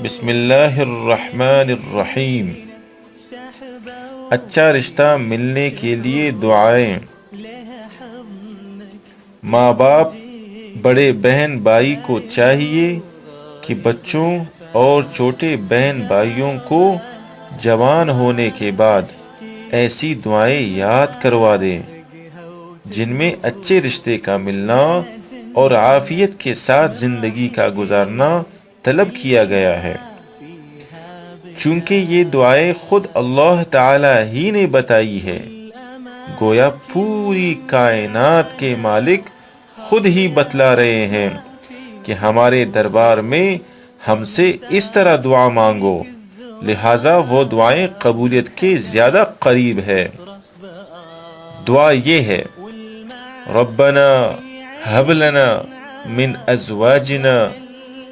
بسم اللہ الرحمن الرحیم۔ اچھا رشتہ ملنے کے لیے دعائیں۔ ماں باپ، بڑے بہن بھائی کو چاہیے کہ بچوں اور چھوٹے بہن بھائیوں کو جوان ہونے کے بعد ایسی دعائیں یاد کروا دیں جن میں اچھے رشتے کا ملنا اور عافیت کے ساتھ زندگی کا گزارنا طلب کیا گیا ہے، چونکہ یہ دعائیں خود اللہ تعالی ہی نے بتائی ہے۔ گویا پوری کائنات کے مالک خود ہی بتلا رہے ہیں کہ ہمارے دربار میں ہم سے اس طرح دعا مانگو، لہذا وہ دعائیں قبولیت کے زیادہ قریب ہے۔ دعا یہ ہے: ربنا هب لنا من ازواجنا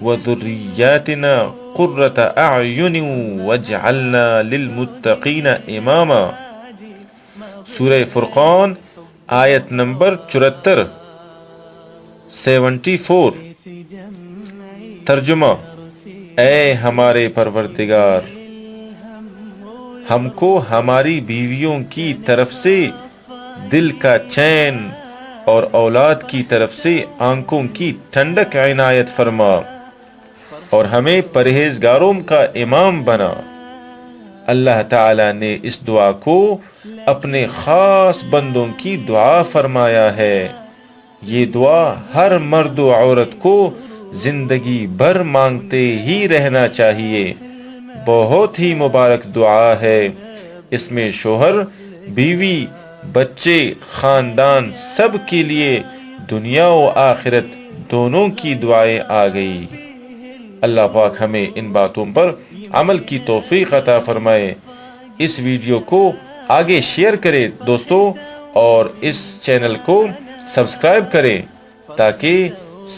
وذریاتنا قرۃ اعین واجعلنا للمتقین اماما۔ سورہ فرقان آیت نمبر 74 74۔ ترجمہ: اے ہمارے پروردگار، ہم کو ہماری بیویوں کی طرف سے دل کا چین اور اولاد کی طرف سے آنکھوں کی ٹھنڈک عنایت فرما، اور ہمیں پرہیزگاروں کا امام بنا۔ اللہ تعالی نے اس دعا کو اپنے خاص بندوں کی دعا فرمایا ہے۔ یہ دعا ہر مرد و عورت کو زندگی بھر مانگتے ہی رہنا چاہیے۔ بہت ہی مبارک دعا ہے۔ اس میں شوہر، بیوی، بچے، خاندان سب کے لیے دنیا و آخرت دونوں کی دعائیں آ گئی۔ اللہ پاک ہمیں ان باتوں پر عمل کی توفیق عطا فرمائے۔ اس ویڈیو کو آگے شیئر کریں دوستو، اور اس چینل کو سبسکرائب کریں تاکہ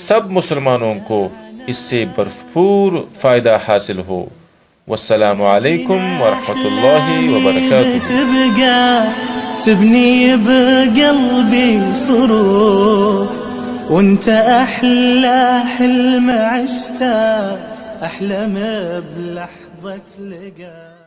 سب مسلمانوں کو اس سے بھرپور فائدہ حاصل ہو۔ والسلام علیکم ورحمۃ اللہ وبرکاتہ۔ تبني بقلبي سرور، وانت احلى حلم عشته، احلم بلحظة لقاك.